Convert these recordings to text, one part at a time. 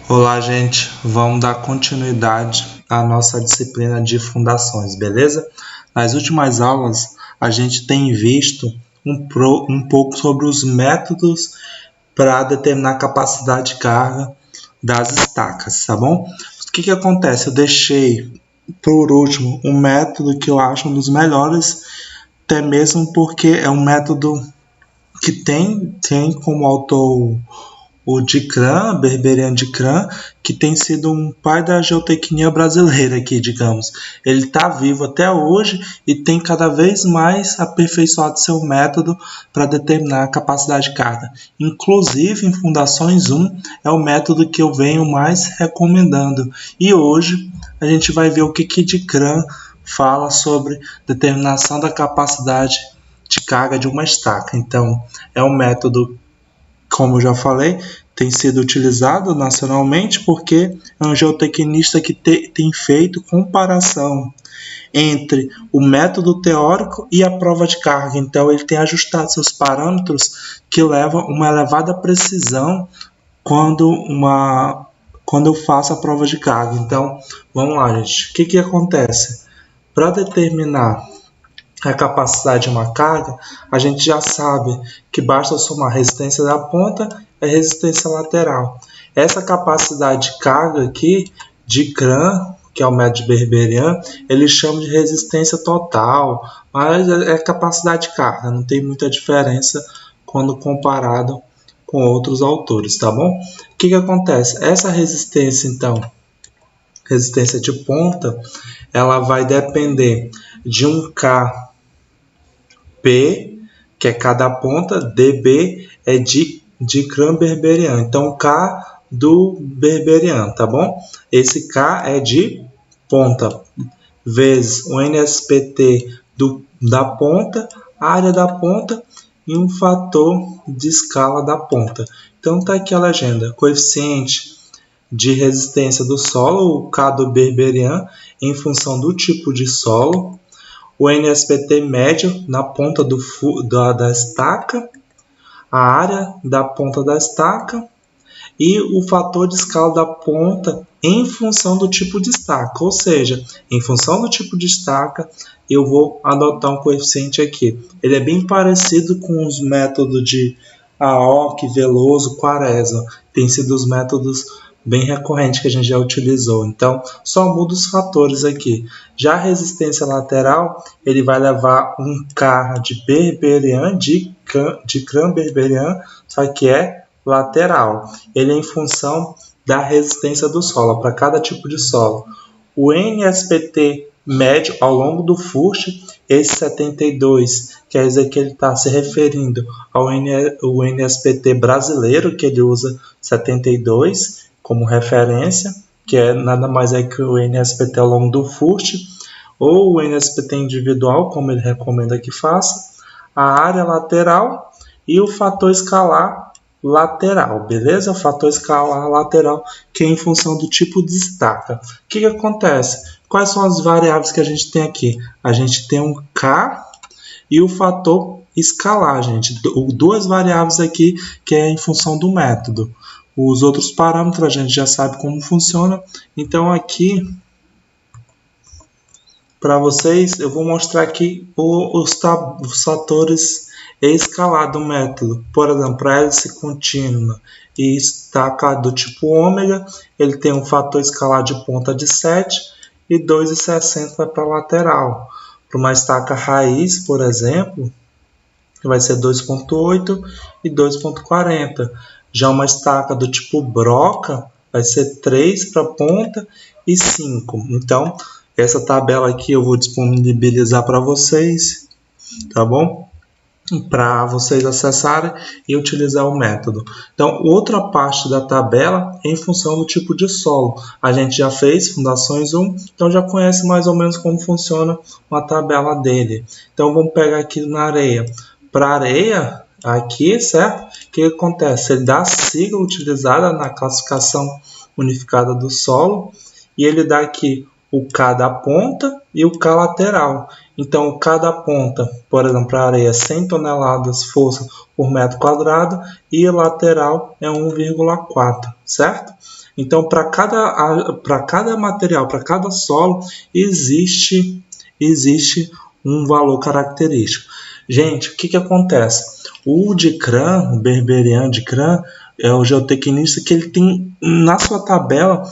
Olá, gente. Vamos dar continuidade à nossa disciplina de fundações, beleza? Nas últimas aulas, a gente tem visto um pouco sobre os métodos para determinar a capacidade de carga das estacas, tá bom? O que acontece? Eu deixei por último um método que eu acho um dos melhores, até mesmo porque é um método que tem como autor o Dikran, Berberian Dikran, que tem sido um pai da geotecnia brasileira aqui, digamos. Ele está vivo até hoje e tem cada vez mais aperfeiçoado seu método para determinar a capacidade de carga. Inclusive, em Fundações 1, é o método que eu venho mais recomendando. E hoje a gente vai ver o que Dikran fala sobre determinação da capacidade de carga de uma estaca. Então, é um método, como eu já falei, tem sido utilizado nacionalmente porque é um geotecnista que tem feito comparação entre o método teórico e a prova de carga. Então, ele tem ajustado seus parâmetros que levam uma elevada precisão quando eu faço a prova de carga. Então, vamos lá, gente. O que acontece? Para determinar a capacidade de uma carga, a gente já sabe que basta somar a resistência da ponta e a resistência lateral. Essa capacidade de carga aqui, de Kran, que é o método de Berberian, ele chama de resistência total, mas é capacidade de carga, não tem muita diferença quando comparado com outros autores, tá bom? O que acontece? Essa resistência, então, resistência de ponta, ela vai depender de um K P, que é cada ponta, dB é de Kran Berberian. Então, K do Berberian, tá bom? Esse K é de ponta, vezes o NSPT da ponta, área da ponta e um fator de escala da ponta. Então, tá aqui a legenda. Coeficiente de resistência do solo, o K do Berberian, em função do tipo de solo. O NSPT médio na ponta da estaca, a área da ponta da estaca e o fator de escala da ponta em função do tipo de estaca. Ou seja, em função do tipo de estaca, eu vou adotar um coeficiente aqui. Ele é bem parecido com os métodos de Aoki, Veloso, Quaresma. Tem sido os métodos bem recorrente que a gente já utilizou. Então, só muda os fatores aqui. Já a resistência lateral, ele vai levar um K de Berberian, de Kran Berberian, só que é lateral. Ele é em função da resistência do solo, para cada tipo de solo. O NSPT médio ao longo do FURST, esse 72, quer dizer que ele está se referindo ao NSPT brasileiro, que ele usa 72, como referência, que é nada mais é que o NSPT ao longo do FURST, ou o NSPT individual, como ele recomenda que faça, a área lateral e o fator escalar lateral, beleza? O fator escalar lateral, que é em função do tipo de estaca. O que acontece? Quais são as variáveis que a gente tem aqui? A gente tem um K e o fator escalar, gente. Duas variáveis aqui que é em função do método. Os outros parâmetros a gente já sabe como funciona. Então aqui, para vocês, eu vou mostrar aqui os fatores escalar do método. Por exemplo, para hélice contínua e estaca do tipo ômega, ele tem um fator escalar de ponta de 7 e 2,60 vai para a lateral. Para uma estaca raiz, por exemplo, vai ser 2,8 e 2,40. Já uma estaca do tipo broca vai ser 3 para a ponta e 5. Então, essa tabela aqui eu vou disponibilizar para vocês, tá bom? Para vocês acessarem e utilizar o método. Então, outra parte da tabela é em função do tipo de solo. A gente já fez Fundações 1, então já conhece mais ou menos como funciona uma tabela dele. Então, vamos pegar aqui na areia. Para areia, aqui, certo? O que acontece? Ele dá a sigla utilizada na classificação unificada do solo e ele dá aqui o K da ponta e o K lateral. Então, cada ponta, por exemplo, para a areia, 100 toneladas força por metro quadrado e a lateral é 1,4, certo? Então, para cada material, para cada solo, existe um valor característico. Gente, o que acontece? O DICRAM, o Berberian DICRAM, é o geotecnista que ele tem na sua tabela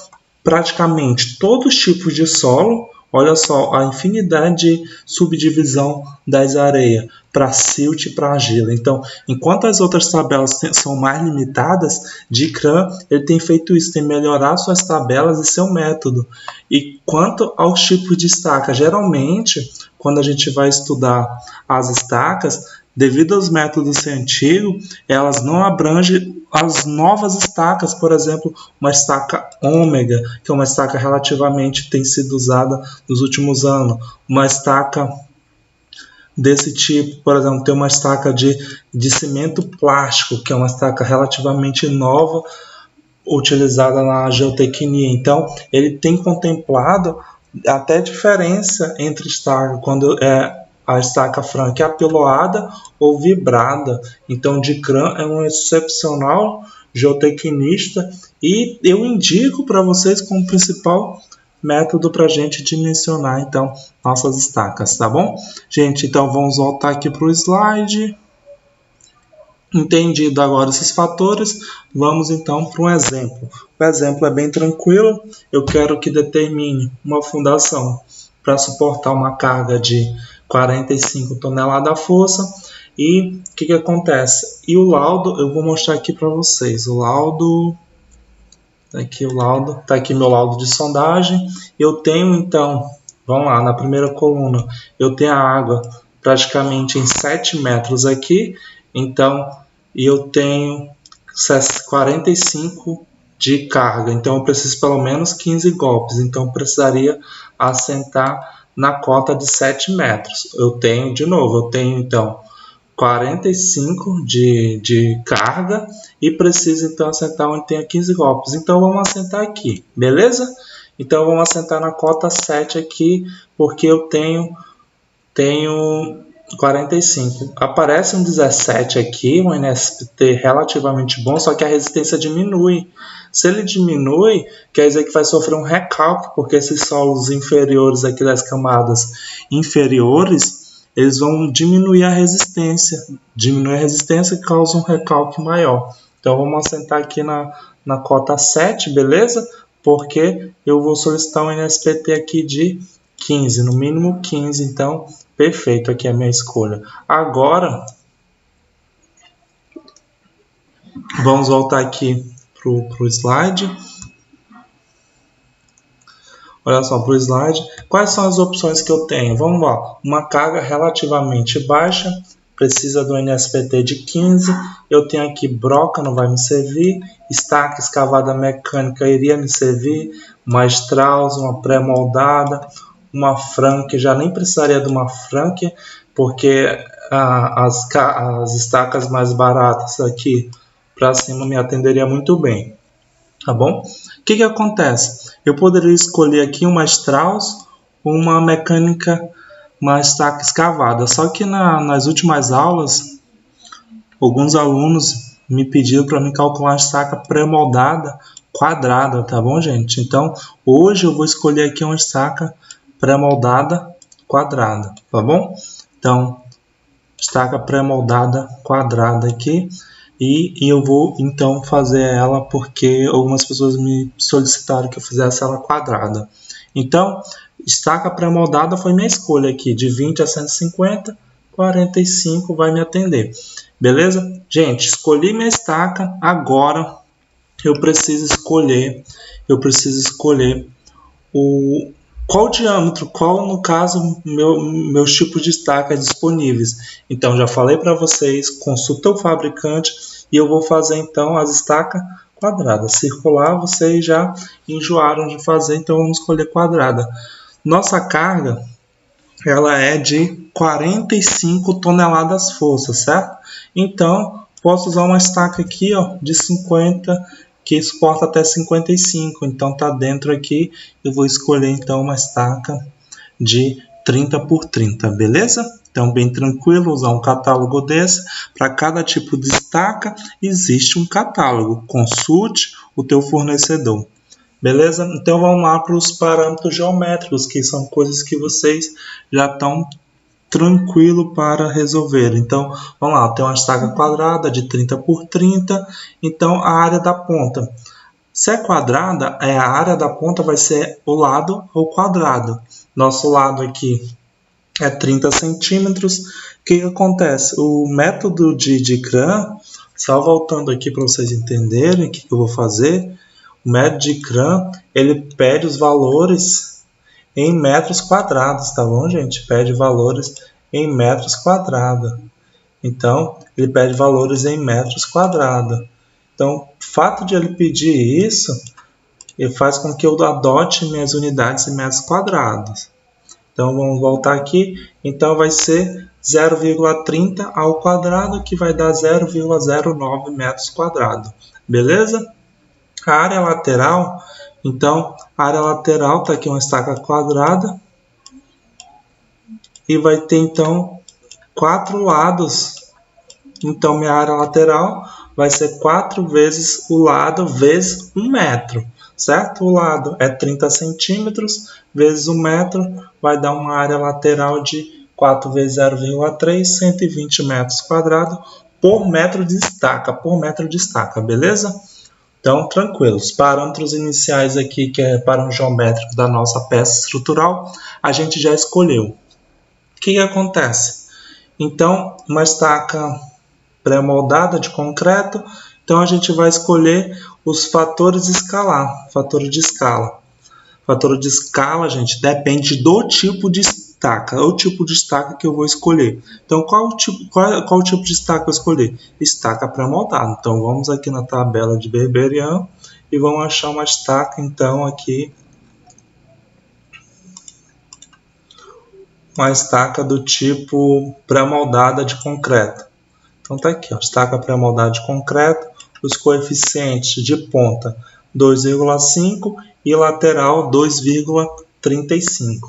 praticamente todos os tipos de solo. Olha só a infinidade de subdivisão das areias para silt e para argila. Então, enquanto as outras tabelas são mais limitadas, DICRAM ele tem feito isso, tem melhorado suas tabelas e seu método. E quanto aos tipos de estaca, geralmente, quando a gente vai estudar as estacas, devido aos métodos ser antigo, elas não abrangem as novas estacas, por exemplo, uma estaca ômega, que é uma estaca relativamente tem sido usada nos últimos anos, uma estaca desse tipo, por exemplo, tem uma estaca de cimento plástico, que é uma estaca relativamente nova, utilizada na geotecnia. Então, ele tem contemplado até diferença entre estaca, quando a estaca franca é apiloada ou vibrada. Então, DICRAM é um excepcional geotecnista e eu indico para vocês como principal método para a gente dimensionar então nossas estacas, tá bom? Gente, então vamos voltar aqui para o slide. Entendido agora esses fatores, vamos então para um exemplo. O exemplo é bem tranquilo. Eu quero que determine uma fundação para suportar uma carga de 45 toneladas força. E o que acontece? E o laudo, eu vou mostrar aqui para vocês. O laudo, tá aqui meu laudo de sondagem. Eu tenho então, vamos lá, na primeira coluna, eu tenho a água praticamente em 7 metros aqui. Então, eu tenho 45 de carga, então eu preciso pelo menos 15 golpes, então eu precisaria assentar na cota de 7 metros. Eu tenho então 45 de carga e preciso então assentar onde tenha 15 golpes. Então vamos assentar aqui, beleza? Então vamos assentar na cota 7 aqui, porque eu tenho 45. Aparece um 17 aqui, um NSPT relativamente bom, só que a resistência diminui. Se ele diminui, quer dizer que vai sofrer um recalque, porque esses solos inferiores aqui das camadas inferiores, eles vão diminuir a resistência. Diminuir a resistência causa um recalque maior. Então vamos assentar aqui na cota 7, beleza? Porque eu vou solicitar um NSPT aqui de 15, no mínimo 15, então perfeito, aqui é a minha escolha. Agora, vamos voltar aqui para o slide. Olha só, para o slide. Quais são as opções que eu tenho? Vamos lá. Uma carga relativamente baixa, precisa do NSPT de 15. Eu tenho aqui broca, não vai me servir. Estaca escavada mecânica iria me servir. Uma Strauss, uma pré-moldada. Uma Frank, já nem precisaria de uma Frank, porque as estacas mais baratas aqui para cima me atenderia muito bem, tá bom? O que acontece? Eu poderia escolher aqui uma Strauss ou uma mecânica, uma estaca escavada, só que nas últimas aulas, alguns alunos me pediram para me calcular uma estaca pré-moldada quadrada, tá bom, gente? Então, hoje eu vou escolher aqui uma estaca pré-moldada quadrada, tá bom? Então, estaca pré-moldada quadrada aqui e eu vou então fazer ela porque algumas pessoas me solicitaram que eu fizesse ela quadrada. Então, estaca pré-moldada foi minha escolha aqui, de 20 a 150, 45 vai me atender. Beleza? Gente, escolhi minha estaca, agora eu preciso escolher qual diâmetro, qual no caso meus tipos de estaca disponíveis. Então já falei para vocês, consulta o fabricante e eu vou fazer então as estacas quadradas. Circular vocês já enjoaram de fazer, então vamos escolher quadrada. Nossa carga ela é de 45 toneladas força, certo? Então posso usar uma estaca aqui, ó, de 50 que suporta até 55, então tá dentro aqui. Eu vou escolher então uma estaca de 30 por 30, beleza? Então, bem tranquilo usar um catálogo desse. Para cada tipo de estaca, existe um catálogo. Consulte o teu fornecedor. Beleza? Então, vamos lá para os parâmetros geométricos, que são coisas que vocês já estão tranquilo para resolver. Então, vamos lá. Tem uma estaca quadrada de 30 por 30. Então, a área da ponta. Se é quadrada, a área da ponta vai ser o lado ao quadrado. Nosso lado aqui é 30 centímetros. O que acontece? O método de Dicran, só voltando aqui para vocês entenderem o que eu vou fazer, o método de Dicran, ele pede os valores em metros quadrados, tá bom, gente? Pede valores em metros quadrados. Então, ele pede valores em metros quadrados. Então, o fato de ele pedir isso, ele faz com que eu adote minhas unidades em metros quadrados. Então, vamos voltar aqui. Então, vai ser 0,30 ao quadrado, que vai dar 0,09 metros quadrados. Beleza? A área lateral, então, a área lateral está aqui uma estaca quadrada. E vai ter, então, 4 lados. Então, minha área lateral vai ser 4 vezes o lado vezes 1 metro. Certo? O lado é 30 centímetros vezes 1 metro, vai dar uma área lateral de 4 vezes 0,3, 120 metros quadrados por metro de estaca, beleza? Então, tranquilo. Os parâmetros iniciais aqui, que é parâmetro geométrico da nossa peça estrutural, a gente já escolheu. O que acontece? Então, uma estaca pré-moldada de concreto, então a gente vai escolher os fatores escalar, fator de escala. Fator de escala, gente, depende do tipo de estaca, o tipo de estaca que eu vou escolher. Então, qual o tipo de estaca eu escolher? Estaca pré-moldada. Então, vamos aqui na tabela de Berberian e vamos achar uma estaca, então, aqui. Uma estaca do tipo pré-moldada de concreto. Então, tá aqui, ó, estaca pré-moldada de concreto. Os coeficientes de ponta 2,5 e lateral 2,35.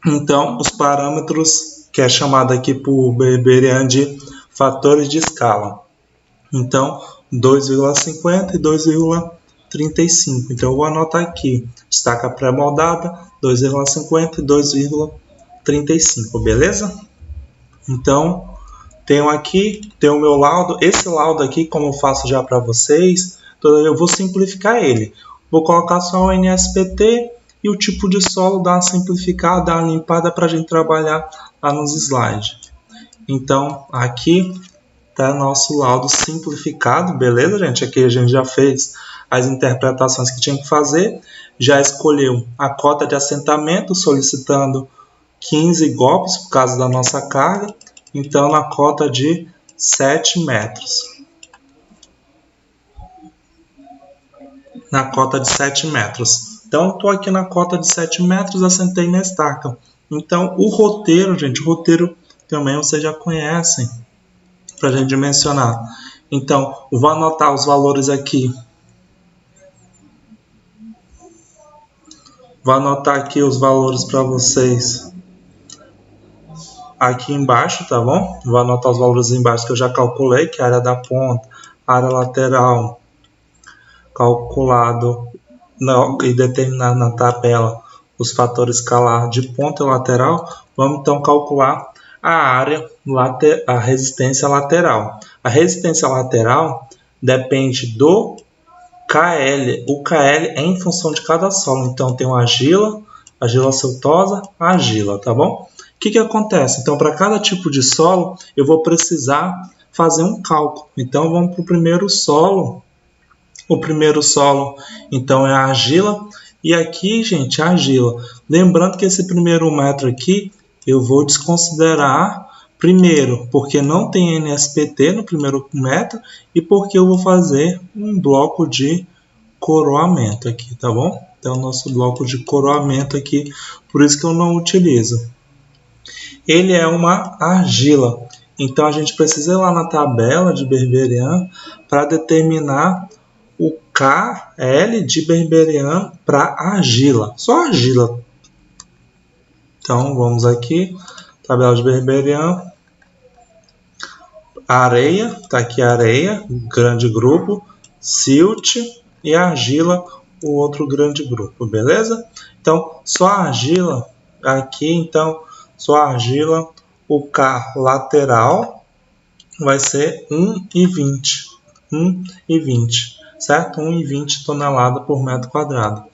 Então, os parâmetros que é chamado aqui por Berberian de fatores de escala. Então, 2,50 e 2,35. Então, eu vou anotar aqui, estaca pré-moldada 2,50 e 2,35, beleza? Então, tenho o meu laudo. Esse laudo aqui, como eu faço já para vocês, eu vou simplificar ele. Vou colocar só o NSPT e o tipo de solo, dar uma simplificada, dar uma limpada para a gente trabalhar lá nos slides. Então, aqui está nosso laudo simplificado, beleza, gente? Aqui a gente já fez as interpretações que tinha que fazer. Já escolheu a cota de assentamento, solicitando 15 golpes por causa da nossa carga. Então, na cota de 7 metros. Na cota de 7 metros. Então, estou aqui na cota de 7 metros, assentei minha estaca. Então, o roteiro, gente, o roteiro também vocês já conhecem, para a gente dimensionar. Então, eu vou anotar os valores aqui. Vou anotar aqui os valores para vocês. Aqui embaixo, tá bom? Vou anotar os valores embaixo que eu já calculei, que é a área da ponta, a área lateral, calculado e determinado na tabela os fatores escalar de ponta e lateral. Vamos então calcular a área, a resistência lateral. A resistência lateral depende do KL. O KL é em função de cada solo. Então tem uma argila siltosa, argila, tá bom? O que acontece? Então, para cada tipo de solo, eu vou precisar fazer um cálculo. Então, vamos para o primeiro solo. O primeiro solo, então, é a argila. E aqui, gente, a argila. Lembrando que esse primeiro metro aqui, eu vou desconsiderar primeiro, porque não tem NSPT no primeiro metro e porque eu vou fazer um bloco de coroamento aqui, tá bom? Então, nosso bloco de coroamento aqui, por isso que eu não utilizo. Ele é uma argila. Então, a gente precisa ir lá na tabela de Berberian para determinar o KL de Berberian para argila. Só argila. Então, vamos aqui, tabela de Berberian, areia, tá aqui areia, grande grupo, silt e argila, o outro grande grupo, beleza? Então, só argila aqui, então, só argila, o K lateral vai ser 1,20, 1,20, certo? 1,20 tonelada por metro quadrado.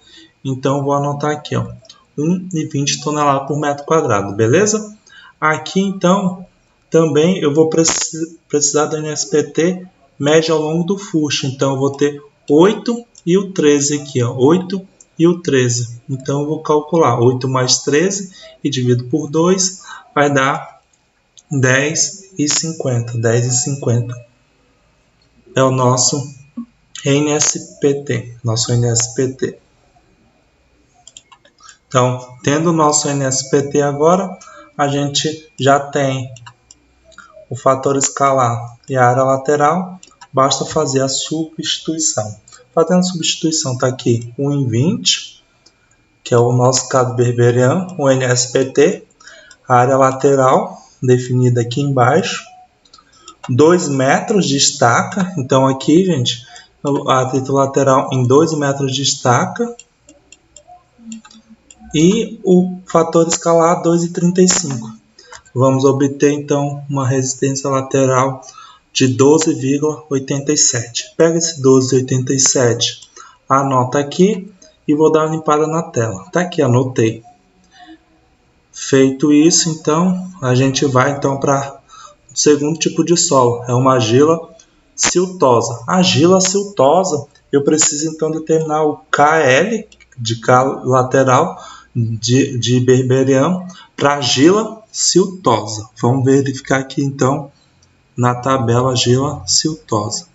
Então, vou anotar aqui, ó, 1,20 tonelada por metro quadrado, beleza? Aqui, então, também eu vou precisar do NSPT média ao longo do fusto. Então, eu vou ter 8 e o 13 aqui, ó, 8 e o 13. Então, eu vou calcular 8 mais 13 e divido por 2, vai dar 10,50. 10,50 é o nosso NSPT. Então, tendo o nosso NSPT agora, a gente já tem o fator escalar e a área lateral, basta fazer a substituição. Fazendo a substituição, está aqui 1,20, que é o nosso caso Berberian, o NSPT, a área lateral, definida aqui embaixo, 2 metros de estaca, então aqui, gente, a atrito lateral em 2 metros de estaca, e o fator escalar 2,35. Vamos obter, então, uma resistência lateral de 12,87. Pega esse 12,87, anota aqui e vou dar uma limpada na tela. Tá aqui, anotei. Feito isso, então, a gente vai então para o segundo tipo de solo. É uma argila siltosa. Argila siltosa, eu preciso então determinar o KL, de K lateral, de Berberian, para argila siltosa. Vamos verificar aqui então na tabela argila siltosa.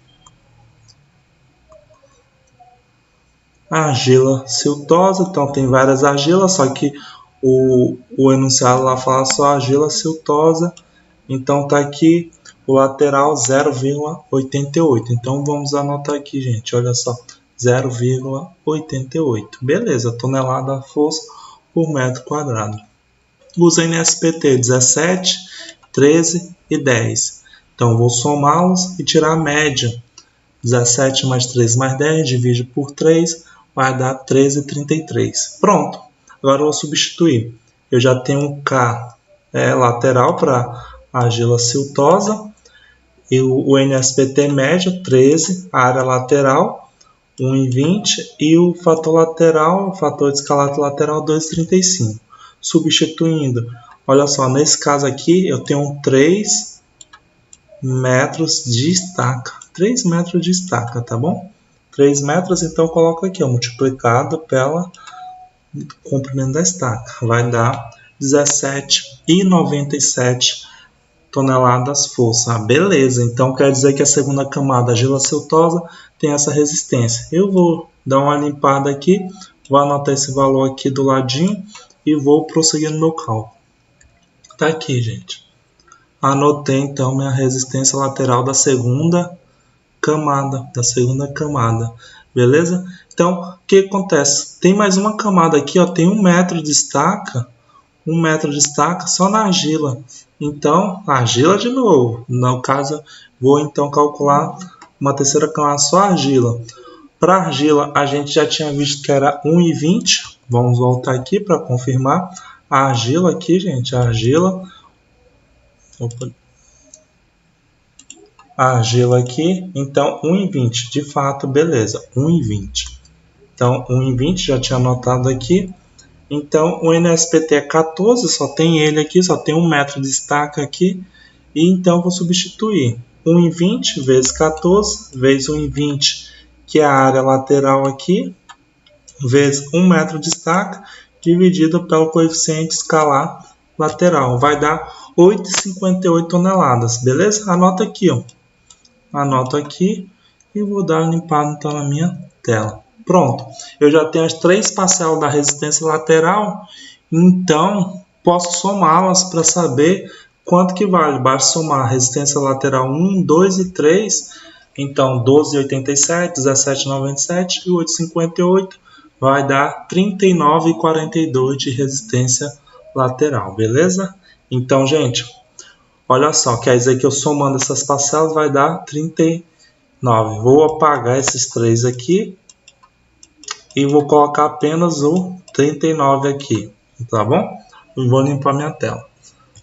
Argila siltosa, então tem várias argilas, só que o enunciado lá fala só argila siltosa, então tá aqui o lateral 0,88. Então vamos anotar aqui, gente, olha só, 0,88. Beleza, tonelada força por metro quadrado. Os NSPT 17, 13 e 10. Então, vou somá-los e tirar a média. 17 mais 13 mais 10, divide por 3, vai dar 13,33. Pronto. Agora eu vou substituir. Eu já tenho um K lateral para argila siltosa. E o NSPT média, 13. A área lateral, 1,20. E o fator lateral, o fator de escalado lateral, 2,35. Substituindo, olha só, nesse caso aqui eu tenho 3 metros de estaca. 3 metros de estaca, tá bom? 3 metros, então eu coloco aqui, ó, multiplicado pelo comprimento da estaca. Vai dar 17,97 toneladas força. Beleza, então quer dizer que a segunda camada, argila siltosa, tem essa resistência. Eu vou dar uma limpada aqui, vou anotar esse valor aqui do ladinho e vou prosseguir no meu cálculo. Tá aqui, gente. Anotei então minha resistência lateral da segunda camada. Beleza? Então, o que acontece? Tem mais uma camada aqui, ó, tem 1 metro de estaca. 1 metro de estaca só na argila. Então, argila de novo. No caso, vou então calcular uma terceira camada só argila. Para argila, a gente já tinha visto que era 1,20. Vamos voltar aqui para confirmar. A argila aqui, gente, a argila aqui, então 1,20. De fato, beleza, 1,20. Então, 1,20 já tinha anotado aqui. Então, o NSPT é 14, só tem ele aqui, só tem 1 metro de estaca aqui. E então, vou substituir 1,20 vezes 14, vezes 1,20, que é a área lateral aqui, vezes 1 metro de estaca, dividido pelo coeficiente escalar lateral. Vai dar 8,58 toneladas, beleza? Anota aqui, ó. Anoto aqui e vou dar uma limpada então na minha tela. Pronto, eu já tenho as 3 parcelas da resistência lateral, então posso somá-las para saber quanto que vale. Basta somar a resistência lateral 1, 2 e 3, então 12,87, 17,97 e 8,58 vai dar 39,42 de resistência lateral, beleza? Então, gente, olha só, quer dizer que eu somando essas parcelas vai dar 39. Vou apagar esses 3 aqui e vou colocar apenas o 39 aqui, tá bom? E vou limpar minha tela.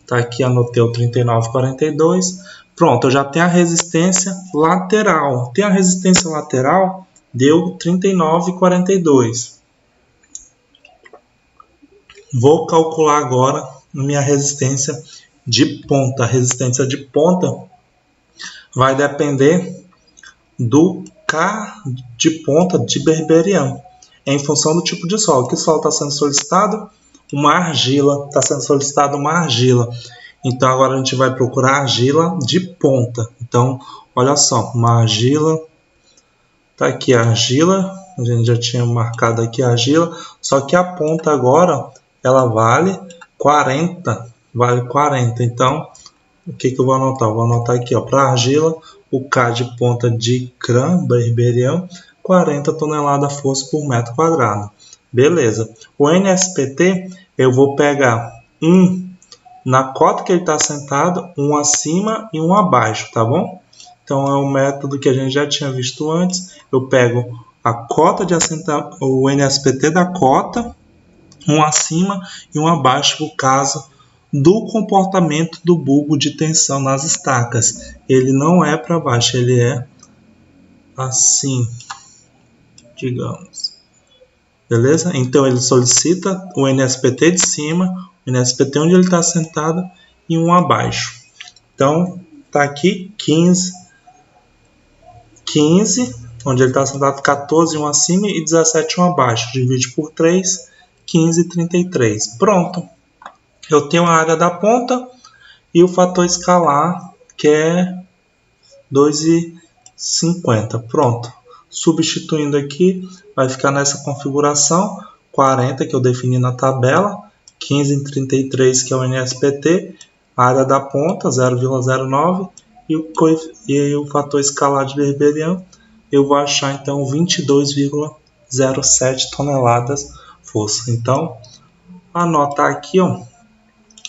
Tá aqui, anotei o 39,42. Pronto, eu já tenho a resistência lateral. Tem a resistência lateral, deu 39,42. Vou calcular agora minha resistência de ponta. A resistência de ponta vai depender do K de ponta de berberião, em função do tipo de solo. Que solo está sendo solicitado? Uma argila. Está sendo solicitada uma argila. Então agora a gente vai procurar argila de ponta. Então, olha só, uma argila. Tá aqui a argila. A gente já tinha marcado aqui a argila. Só que a ponta agora, ela vale 40. Vale 40. Então, o que eu vou anotar? Eu vou anotar aqui, para argila, o K de ponta de CRAM, berberião, 40 toneladas força por metro quadrado. Beleza. O NSPT, eu vou pegar um na cota que ele está assentado, um acima e um abaixo, tá bom? Então, é um método que a gente já tinha visto antes. Eu pego a cota de assentamento, o NSPT da cota, um acima e um abaixo, no caso do comportamento do bulbo de tensão nas estacas. Ele não é para baixo, ele é assim, digamos. Beleza? Então ele solicita o NSPT de cima, o NSPT onde ele está sentado e um abaixo. Então tá aqui 15, onde ele está sentado, 14 um acima e 17 um abaixo. Divide por 3, 15,33. Pronto. Eu tenho a área da ponta e o fator escalar, que é 2,50. Pronto. Substituindo aqui, vai ficar nessa configuração 40 que eu defini na tabela, 15,33 que é o NSPT, a área da ponta 0,09 e o fator escalar de berberião eu vou achar então 22,07 toneladas força. Então, anotar aqui,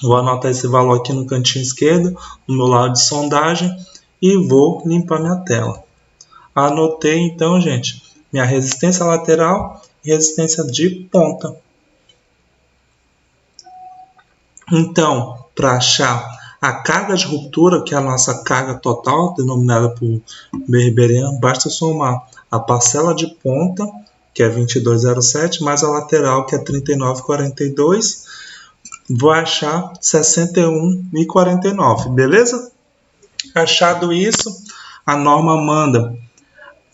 vou anotar esse valor aqui no cantinho esquerdo, no meu lado de sondagem, e vou limpar minha tela. Anotei então, gente, minha resistência lateral e resistência de ponta. Então, para achar a carga de ruptura, que é a nossa carga total, denominada por berberião, basta somar a parcela de ponta, que é 22,07, mais a lateral, que é 39,42, vou achar 61,49, beleza? Achado isso, a norma manda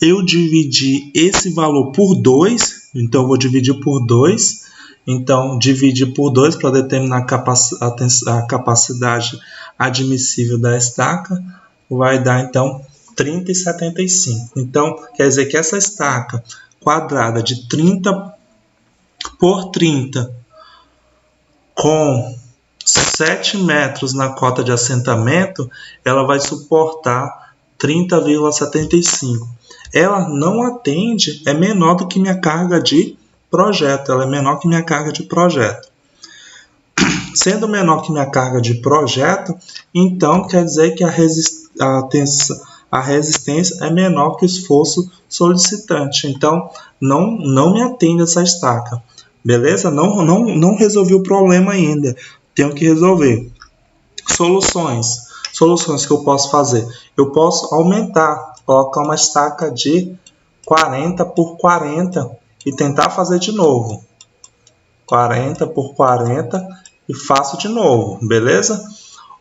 eu dividir esse valor por 2, então eu vou dividir por 2, então dividir por 2 para determinar a capacidade admissível da estaca, vai dar então 30,75. Então quer dizer que essa estaca quadrada de 30 por 30 com 7 metros na cota de assentamento, ela vai suportar 30,75. Ela não atende, é menor do que minha carga de projeto. Ela é menor que minha carga de projeto. Sendo menor que minha carga de projeto, então quer dizer que a resistência é menor que o esforço solicitante. Então, não me atende essa estaca. Beleza? Não resolvi o problema ainda. Tenho que resolver. Soluções que eu posso fazer. Eu posso aumentar, colocar uma estaca de 40 por 40 e tentar fazer de novo. 40 por 40 e faço de novo, beleza?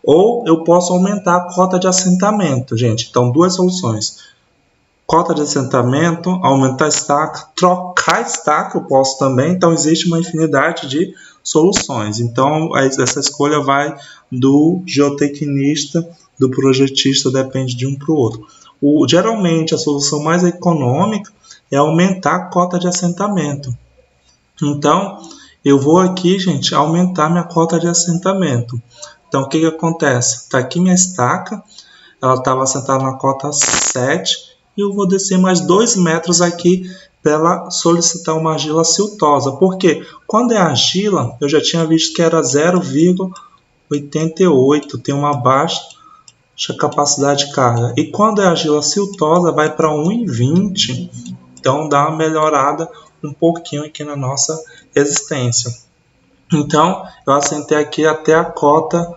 Ou eu posso aumentar a cota de assentamento, gente. Então, duas soluções. Cota de assentamento, aumentar a estaca, trocar a estaca eu posso também. Então, existe uma infinidade de soluções. Então, essa escolha vai do geotecnista, do projetista, depende de um para o outro. Geralmente, a solução mais econômica é aumentar a cota de assentamento. Então, eu vou aqui, gente, aumentar minha cota de assentamento. Então, o que acontece? Está aqui minha estaca, ela estava assentada na cota 7, e eu vou descer mais 2 metros aqui para ela solicitar uma argila siltosa. Porque quando é argila, eu já tinha visto que era 0,88, tem uma baixa capacidade de carga. E quando é argila siltosa, vai para 1,20. Então dá uma melhorada um pouquinho aqui na nossa resistência. Então eu assentei aqui até a cota,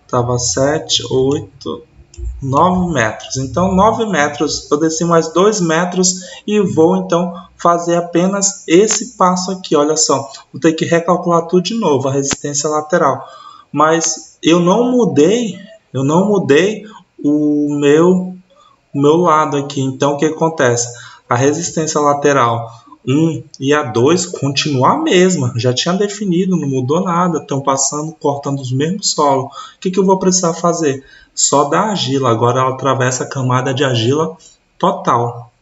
estava 7, 8, 9 metros. Então 9 metros, eu desci mais 2 metros e vou então fazer apenas esse passo aqui. Olha só, vou ter que recalcular tudo de novo, a resistência lateral. Mas eu não mudei o meu lado aqui. Então o que acontece? A resistência lateral 1 e a 2 continua a mesma. Já tinha definido, não mudou nada. Estão passando, cortando os mesmos solos. O que eu vou precisar fazer? Só da argila. Agora ela atravessa a camada de argila total.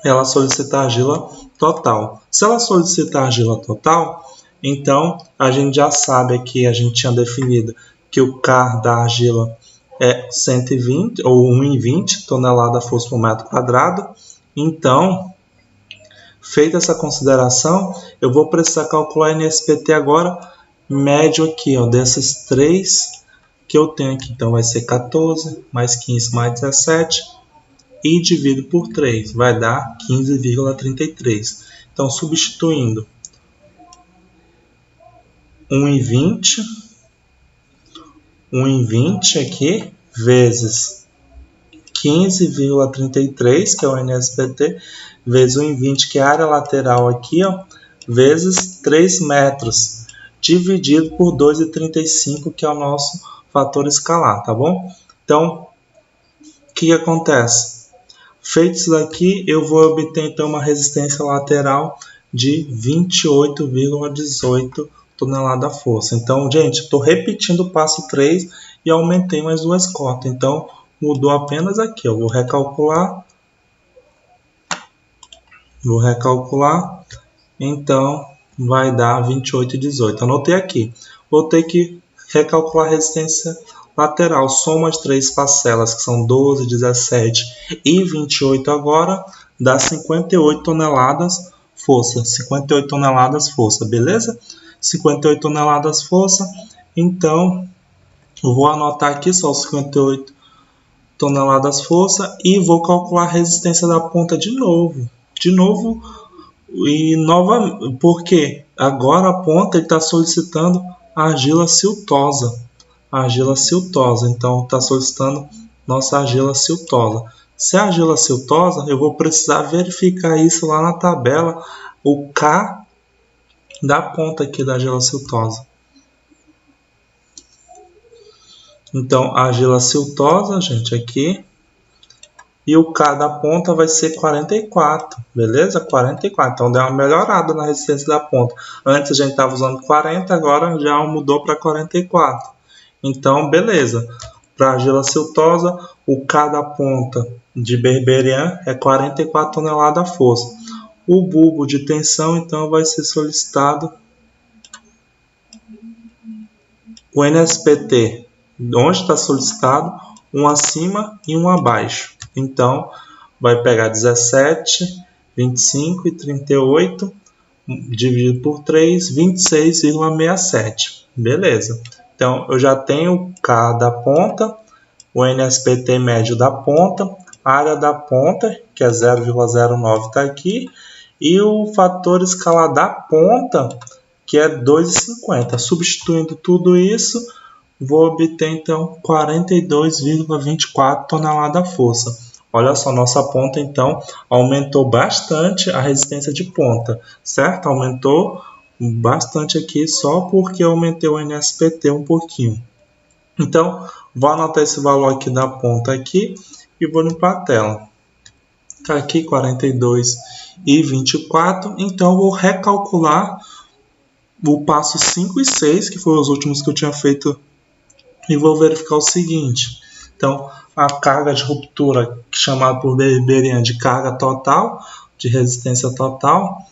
Ela solicita argila total. Se ela solicitar argila total, então a gente já sabe aqui, a gente tinha definido que o K da argila é 120 ou 1,20 tonelada-força por metro quadrado. Então, feita essa consideração, eu vou precisar calcular NSPT agora médio aqui, ó, desses três que eu tenho aqui. Então vai ser 14 mais 15 mais 17 e divido por 3, vai dar 15,33. Então substituindo 1,20 aqui, vezes 15,33, que é o NSPT, vezes 1,20, que é a área lateral aqui, ó, vezes 3 metros, dividido por 2,35, que é o nosso fator escalar, tá bom? Então, o que acontece? Feito isso daqui, eu vou obter então uma resistência lateral de 28,18 tonelada-força. Então, gente, estou repetindo o passo 3 e aumentei mais 2 cotas. Então, mudou apenas aqui. Eu vou recalcular. Então, vai dar 28,18. Anotei aqui. Vou ter que recalcular a resistência lateral. Soma as 3 parcelas, que são 12, 17 e 28 agora, dá 58 toneladas força. 58 toneladas força, beleza? 58 toneladas força. Então, eu vou anotar aqui só os 58 toneladas força e vou calcular a resistência da ponta de novo. Porque agora a ponta está solicitando argila siltosa. Então está solicitando nossa argila siltosa. Se é argila siltosa, eu vou precisar verificar isso lá na tabela, o K da ponta aqui da argila siltosa. Então, a argila siltosa, gente, aqui. E o K da ponta vai ser 44, beleza? 44. Então, deu uma melhorada na resistência da ponta. Antes a gente estava usando 40, agora já mudou para 44. Então, beleza. Para a argila siltosa, o K da ponta de Berberian é 44 toneladas força. O bulbo de tensão, então, vai ser solicitado o NSPT, onde está solicitado, um acima e um abaixo. Então, vai pegar 17, 25 e 38, dividido por 3, 26,67. Beleza. Então, eu já tenho o K da ponta, o NSPT médio da ponta, a área da ponta, que é 0,09, está aqui, e o fator escalar da ponta, que é 2,50. Substituindo tudo isso, vou obter então 42,24 toneladas força. Olha só, nossa ponta então aumentou bastante a resistência de ponta, certo? Aumentou bastante aqui só porque eu aumentei o NSPT um pouquinho. Então, vou anotar esse valor aqui da ponta aqui e vou limpar a tela. Está aqui 42,24. Então, eu vou recalcular o passo 5 e 6, que foram os últimos que eu tinha feito, e vou verificar o seguinte. Então, a carga de ruptura, chamada por Berberian de carga total, de resistência total,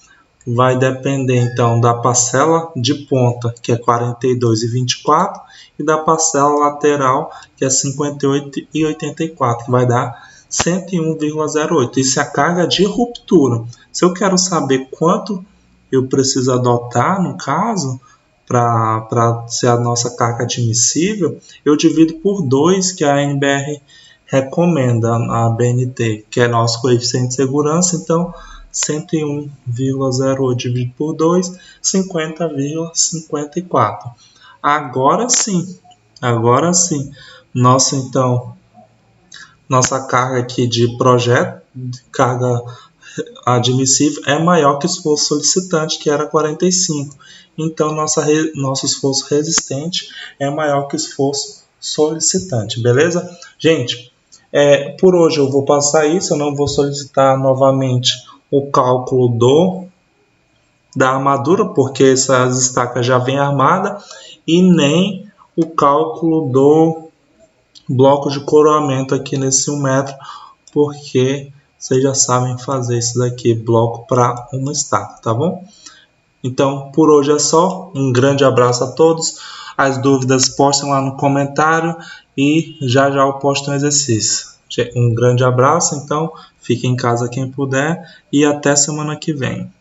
vai depender então da parcela de ponta, que é 42,24, e da parcela lateral, que é 58,84, vai dar 101,08. Isso é a carga de ruptura. Se eu quero saber quanto eu preciso adotar, no caso, para ser a nossa carga admissível, eu divido por 2, que a NBR recomenda, a BNT, que é nosso coeficiente de segurança. Então, 101,08 dividido por 2, 50,54. Agora sim, nossa carga aqui de projeto, carga admissível, é maior que o esforço solicitante, que era 45. Então, nosso esforço resistente é maior que o esforço solicitante, beleza? Gente, por hoje eu vou passar isso, eu não vou solicitar novamente o cálculo da armadura, porque essas estacas já vêm armadas, e nem o cálculo do bloco de coroamento aqui nesse 1 metro, porque vocês já sabem fazer isso daqui, bloco para uma estaca, tá bom? Então, por hoje é só. Um grande abraço a todos. As dúvidas postem lá no comentário e já eu posto um exercício. Um grande abraço, então, fique em casa quem puder e até semana que vem.